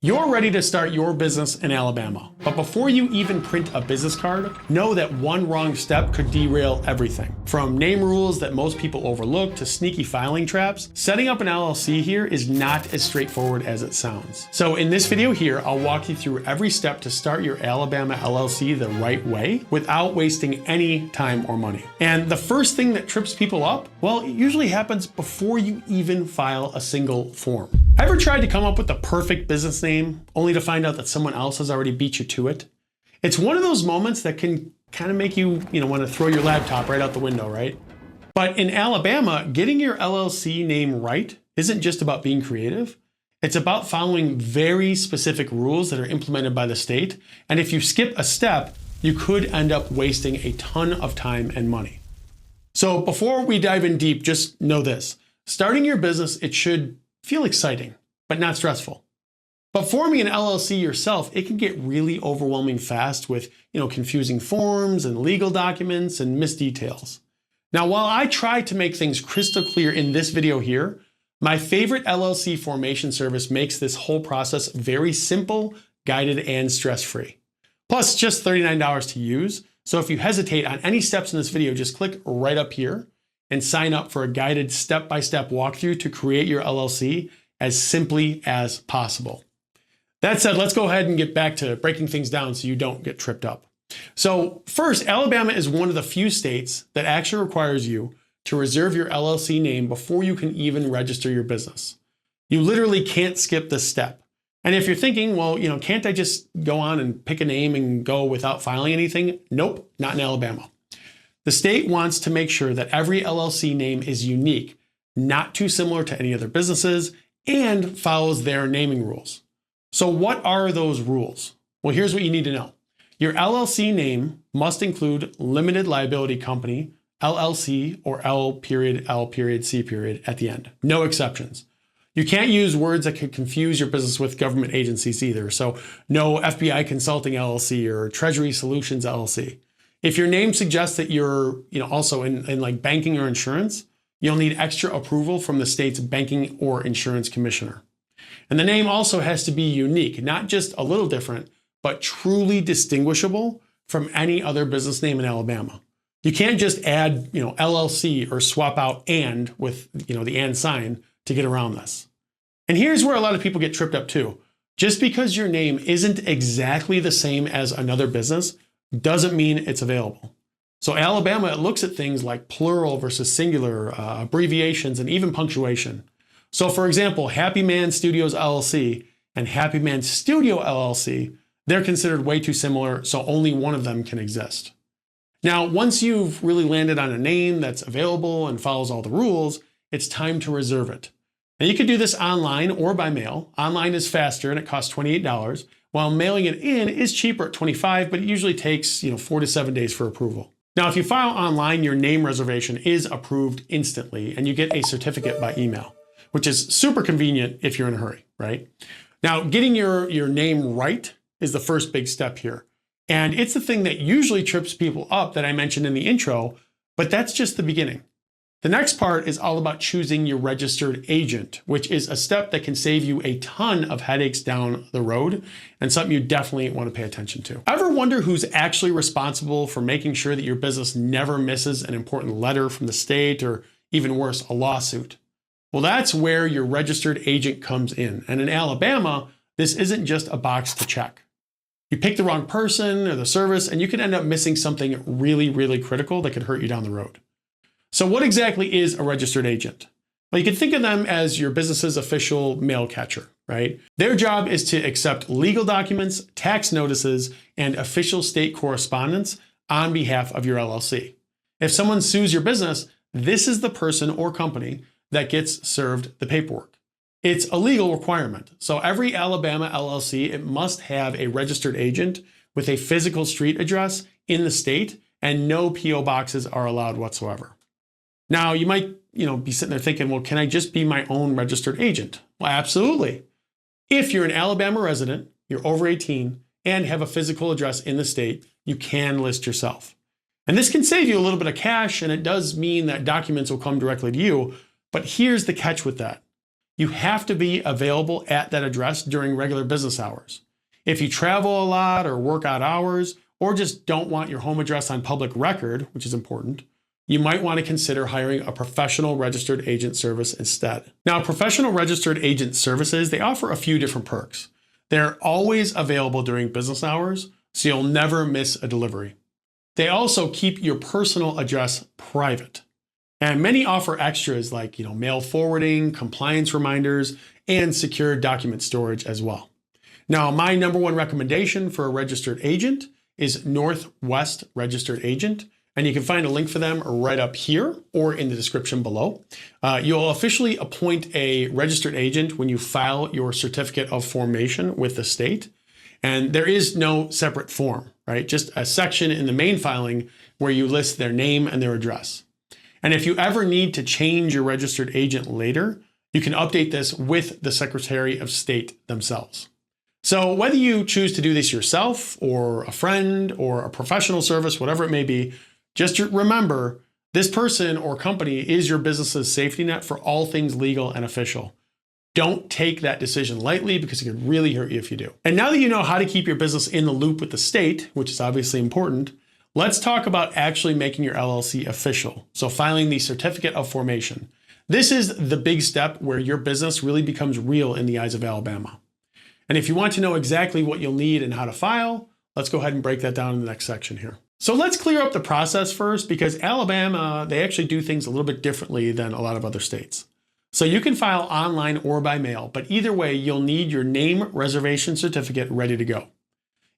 You're ready to start your business in Alabama, but before you even print a business card, know that one wrong step could derail everything. From name rules that most people overlook to sneaky filing traps, setting up an LLC here is not as straightforward as it sounds. So in this video here, I'll walk you through every step to start your Alabama LLC the right way without wasting any time or money. And the first thing that trips people up, well, it usually happens before you even file a single form. Ever tried to come up with the perfect business name only to find out that someone else has already beat you to it? It's one of those moments that can kind of make you, want to throw your laptop right out the window, right? But in Alabama, getting your LLC name right isn't just about being creative. It's about following very specific rules that are implemented by the state. And if you skip a step, you could end up wasting a ton of time and money. So before we dive in deep, just know this. Starting your business, it should feel exciting, but not stressful. But forming an LLC yourself, it can get really overwhelming fast with, confusing forms and legal documents and missed details. Now, while I try to make things crystal clear in this video here, my favorite LLC formation service makes this whole process very simple, guided, and stress-free. Plus, just $39 to use. So if you hesitate on any steps in this video, just click right up here and sign up for a guided step-by-step walkthrough to create your LLC as simply as possible. That said, let's go ahead and get back to breaking things down so you don't get tripped up. So first, Alabama is one of the few states that actually requires you to reserve your LLC name before you can even register your business. You literally can't skip this step. And if you're thinking, well, can't I just go on and pick a name and go without filing anything? Nope, not in Alabama. The state wants to make sure that every LLC name is unique, not too similar to any other businesses, and follows their naming rules. So what are those rules? Well, here's what you need to know. Your LLC name must include limited liability company, LLC, or L.C. at the end. No exceptions. You can't use words that could confuse your business with government agencies either. So no FBI Consulting LLC or Treasury Solutions LLC. If your name suggests that you're also in like banking or insurance, you'll need extra approval from the state's banking or insurance commissioner. And the name also has to be unique, not just a little different, but truly distinguishable from any other business name in Alabama. You can't just add, LLC or swap out and with, the and sign to get around this. And here's where a lot of people get tripped up too. Just because your name isn't exactly the same as another business doesn't mean it's available. So Alabama looks at things like plural versus singular, abbreviations, and even punctuation. So for example, Happy Man Studios LLC and Happy Man Studio LLC, they're considered way too similar, so only one of them can exist. Now, once you've really landed on a name that's available and follows all the rules, it's time to reserve it. Now you could do this online or by mail. Online is faster and it costs $28, while mailing it in is cheaper at $25, but it usually takes 4 to 7 days for approval. Now, if you file online, your name reservation is approved instantly and you get a certificate by email, which is super convenient if you're in a hurry, right? Now, getting your name right is the first big step here. And it's the thing that usually trips people up that I mentioned in the intro, but that's just the beginning. The next part is all about choosing your registered agent, which is a step that can save you a ton of headaches down the road and something you definitely want to pay attention to. Ever wonder who's actually responsible for making sure that your business never misses an important letter from the state or even worse, a lawsuit? Well, that's where your registered agent comes in. And in Alabama, this isn't just a box to check. You pick the wrong person or the service, and you can end up missing something really, really critical that could hurt you down the road. So what exactly is a registered agent? Well, you can think of them as your business's official mail catcher, right? Their job is to accept legal documents, tax notices, and official state correspondence on behalf of your LLC. If someone sues your business, this is the person or company that gets served the paperwork. It's a legal requirement. So every Alabama LLC, it must have a registered agent with a physical street address in the state, and no PO boxes are allowed whatsoever. Now, you might, be sitting there thinking, well, can I just be my own registered agent? Well, absolutely. If you're an Alabama resident, you're over 18, and have a physical address in the state, you can list yourself. And this can save you a little bit of cash, and it does mean that documents will come directly to you. But here's the catch with that. you have to be available at that address during regular business hours. If you travel a lot or work odd hours, or just don't want your home address on public record, which is important, you might want to consider hiring a professional registered agent service instead. Now, professional registered agent services, they offer a few different perks. They're always available during business hours, so you'll never miss a delivery. They also keep your personal address private. And many offer extras like, mail forwarding, compliance reminders, and secure document storage as well. Now, my number one recommendation for a registered agent is Northwest Registered Agent, and you can find a link for them right up here or in the description below. You'll officially appoint a registered agent when you file your certificate of formation with the state. And there is no separate form, right? Just a section in the main filing where you list their name and their address. And if you ever need to change your registered agent later, you can update this with the Secretary of State themselves. So whether you choose to do this yourself or a friend or a professional service, whatever it may be, just remember this person or company is your business's safety net for all things legal and official. Don't take that decision lightly because it could really hurt you if you do. And now that you know how to keep your business in the loop with the state, which is obviously important, let's talk about actually making your LLC official. So filing the certificate of formation. This is the big step where your business really becomes real in the eyes of Alabama. And if you want to know exactly what you'll need and how to file, let's go ahead and break that down in the next section here. So let's clear up the process first because Alabama, they actually do things a little bit differently than a lot of other states. So you can file online or by mail, but either way, you'll need your name reservation certificate ready to go.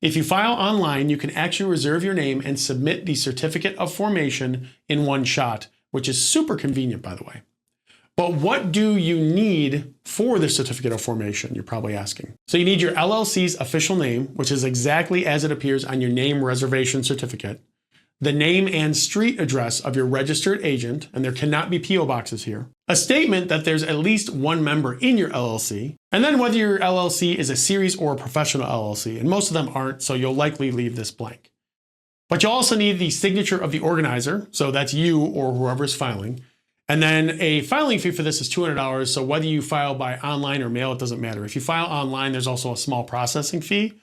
If you file online, you can actually reserve your name and submit the certificate of formation in one shot, which is super convenient, by the way. But what do you need for the certificate of formation, you're probably asking. So you need your LLC's official name, which is exactly as it appears on your name reservation certificate, the name and street address of your registered agent, and there cannot be PO boxes here, a statement that there's at least one member in your LLC, and then whether your LLC is a series or a professional LLC, and most of them aren't, so you'll likely leave this blank. But you'll also need the signature of the organizer, so that's you or whoever's filing, and then a filing fee for this is $200, so whether you file by online or mail, it doesn't matter. If you file online, there's also a small processing fee,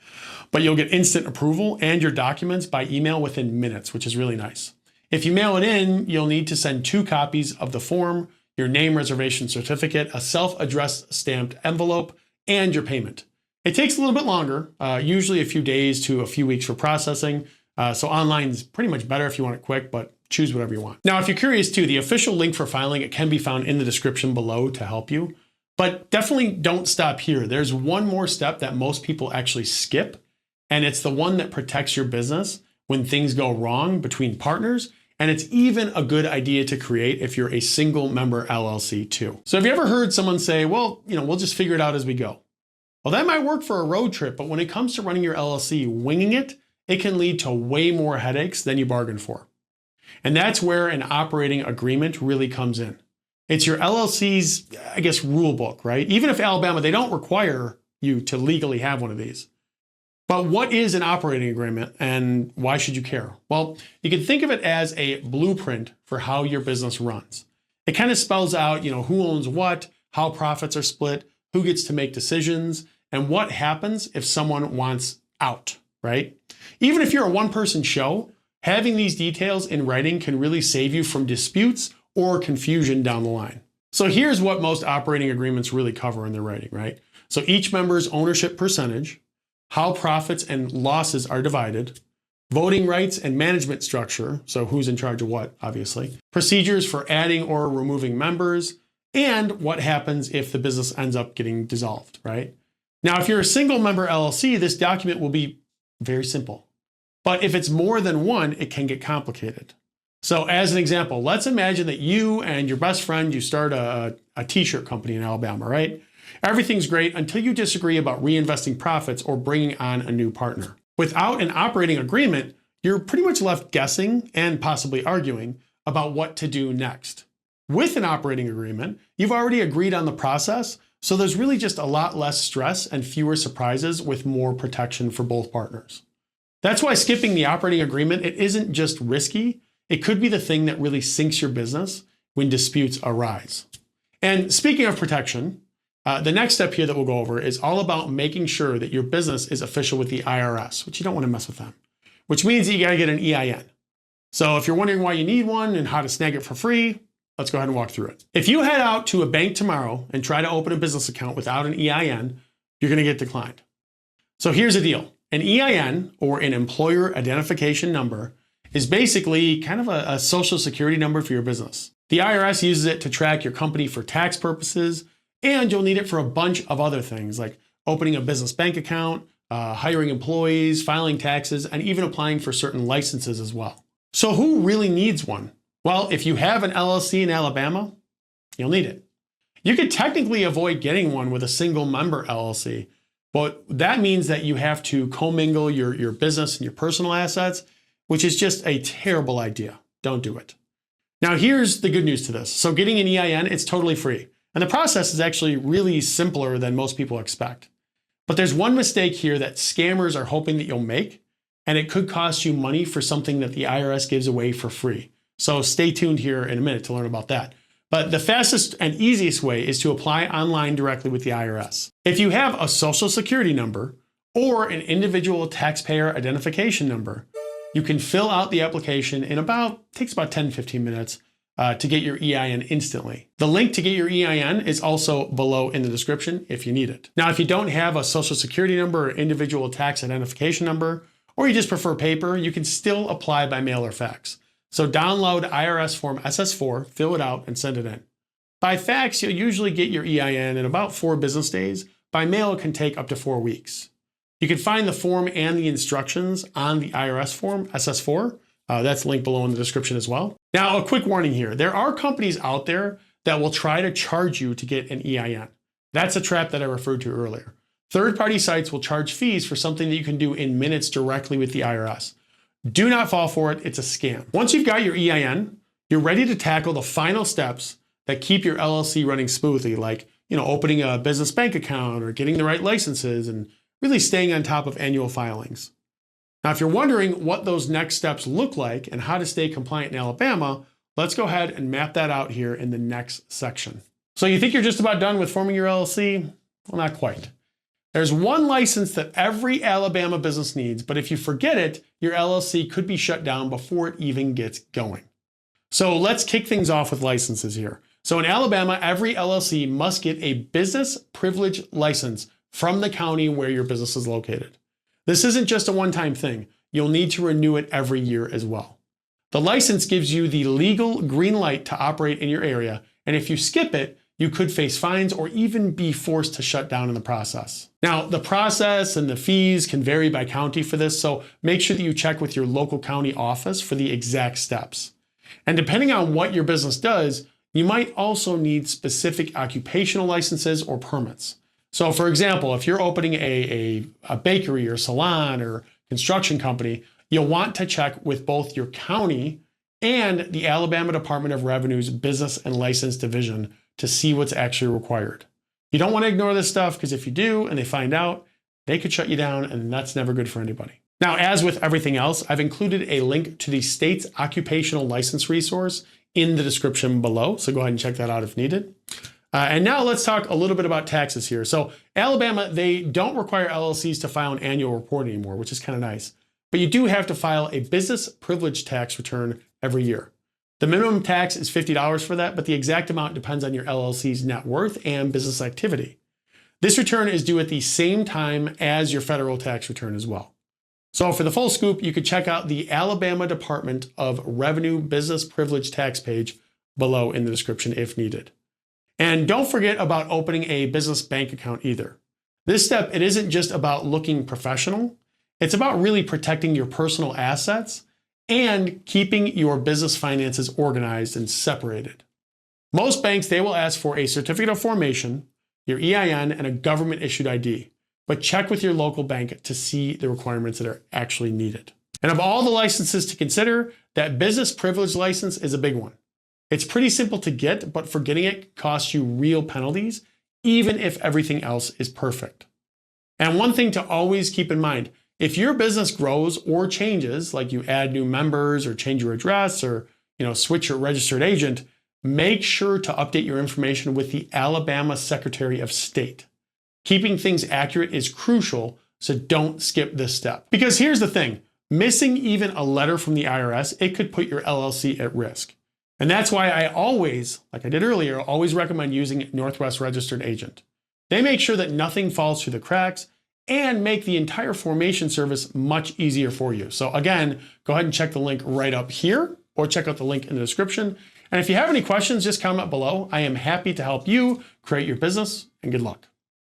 but you'll get instant approval and your documents by email within minutes, which is really nice. If you mail it in, you'll need to send 2 copies of the form, your name reservation certificate, a self-addressed stamped envelope, and your payment. It takes a little bit longer, usually a few days to a few weeks for processing, so online is pretty much better if you want it quick, but choose whatever you want. Now, if you're curious too, the official link for filing, it can be found in the description below to help you, but definitely don't stop here. There's one more step that most people actually skip, and it's the one that protects your business when things go wrong between partners, and it's even a good idea to create if you're a single member LLC too. So have you ever heard someone say, well, we'll just figure it out as we go? Well, that might work for a road trip, but when it comes to running your LLC, winging it can lead to way more headaches than you bargained for. And that's where an operating agreement really comes in. It's your LLC's, rule book, right? Even if Alabama, they don't require you to legally have one of these. But what is an operating agreement and why should you care? Well, you can think of it as a blueprint for how your business runs. It kind of spells out, who owns what, how profits are split, who gets to make decisions, and what happens if someone wants out, right? Even if you're a one-person show, having these details in writing can really save you from disputes or confusion down the line. So here's what most operating agreements really cover in their writing, right? So each member's ownership percentage, how profits and losses are divided, voting rights and management structure, so who's in charge of what, obviously, procedures for adding or removing members, and what happens if the business ends up getting dissolved, right? Now, if you're a single member LLC, this document will be very simple. But if it's more than one, it can get complicated. So as an example, let's imagine that you and your best friend, you start a t-shirt company in Alabama, right? Everything's great until you disagree about reinvesting profits or bringing on a new partner. Without an operating agreement, you're pretty much left guessing and possibly arguing about what to do next. With an operating agreement, you've already agreed on the process, so there's really just a lot less stress and fewer surprises with more protection for both partners. That's why skipping the operating agreement, it isn't just risky, it could be the thing that really sinks your business when disputes arise. And speaking of protection, The next step here that we'll go over is all about making sure that your business is official with the IRS, which you don't want to mess with them, which means that you got to get an EIN. So if you're wondering why you need one and how to snag it for free, let's go ahead and walk through it. If you head out to a bank tomorrow and try to open a business account without an EIN, you're going to get declined. So here's the deal. An EIN, or an employer identification number, is basically kind of a social security number for your business. The IRS uses it to track your company for tax purposes, and you'll need it for a bunch of other things like opening a business bank account, hiring employees, filing taxes, and even applying for certain licenses as well. So who really needs one? Well, if you have an LLC in Alabama, you'll need it. You could technically avoid getting one with a single member LLC, but that means that you have to commingle your business and your personal assets, which is just a terrible idea. Don't do it. Now, here's the good news to this. So getting an EIN, it's totally free. And the process is actually really simpler than most people expect. But there's one mistake here that scammers are hoping that you'll make, and it could cost you money for something that the IRS gives away for free. So stay tuned here in a minute to learn about that. But the fastest and easiest way is to apply online directly with the IRS. If you have a social security number or an individual taxpayer identification number, you can fill out the application in takes about 10-15 minutes to get your EIN instantly. The link to get your EIN is also below in the description if you need it. Now, if you don't have a social security number or individual tax identification number, or you just prefer paper, you can still apply by mail or fax. So download IRS form SS4, fill it out, and send it in. By fax, you'll usually get your EIN in about 4 business days. By mail, it can take up to 4 weeks. You can find the form and the instructions on the IRS form, SS4. That's linked below in the description as well. Now, a quick warning here. There are companies out there that will try to charge you to get an EIN. That's a trap that I referred to earlier. Third-party sites will charge fees for something that you can do in minutes directly with the IRS. Do not fall for it. It's a scam. Once you've got your EIN, you're ready to tackle the final steps that keep your LLC running smoothly, like opening a business bank account or getting the right licenses and really staying on top of annual filings. Now, if you're wondering what those next steps look like and how to stay compliant in Alabama, let's go ahead and map that out here in the next section. So you think you're just about done with forming your LLC? Well, not quite. There's one license that every Alabama business needs, but if you forget it, your LLC could be shut down before it even gets going. So let's kick things off with licenses here. So in Alabama, every LLC must get a business privilege license from the county where your business is located. This isn't just a one-time thing. You'll need to renew it every year as well. The license gives you the legal green light to operate in your area, and if you skip it, you could face fines or even be forced to shut down in the process. Now, the process and the fees can vary by county for this, so make sure that you check with your local county office for the exact steps. And depending on what your business does, you might also need specific occupational licenses or permits. So for example, if you're opening a bakery or salon or construction company, you'll want to check with both your county and the Alabama Department of Revenue's Business and License Division to see what's actually required. You don't want to ignore this stuff because if you do and they find out, they could shut you down, and that's never good for anybody. Now, as with everything else, I've included a link to the state's occupational license resource in the description below, so go ahead and check that out if needed. And now let's talk a little bit about taxes here. So Alabama, they don't require LLCs to file an annual report anymore, which is kind of nice. But you do have to file a business privilege tax return every year. The minimum tax is $50 for that, but the exact amount depends on your LLC's net worth and business activity. This return is due at the same time as your federal tax return as well. So for the full scoop, you could check out the Alabama Department of Revenue Business Privilege Tax page below in the description if needed. And don't forget about opening a business bank account either. This step, it isn't just about looking professional. It's about really protecting your personal assets and keeping your business finances organized and separated. Most banks, they will ask for a certificate of formation, your EIN, and a government-issued ID. But check with your local bank to see the requirements that are actually needed. And of all the licenses to consider, that business privilege license is a big one. It's pretty simple to get, but for getting it costs you real penalties, even if everything else is perfect. And one thing to always keep in mind, if your business grows or changes, like you add new members or change your address or switch your registered agent, make sure to update your information with the Alabama Secretary of State. Keeping things accurate is crucial, so don't skip this step. Because here's the thing, missing even a letter from the IRS, it could put your LLC at risk. And that's why I always, like I did earlier, always recommend using Northwest Registered Agent. They make sure that nothing falls through the cracks and make the entire formation service much easier for you. So again, go ahead and check the link right up here or check out the link in the description. And if you have any questions, just comment below. I am happy to help you create your business, and good luck.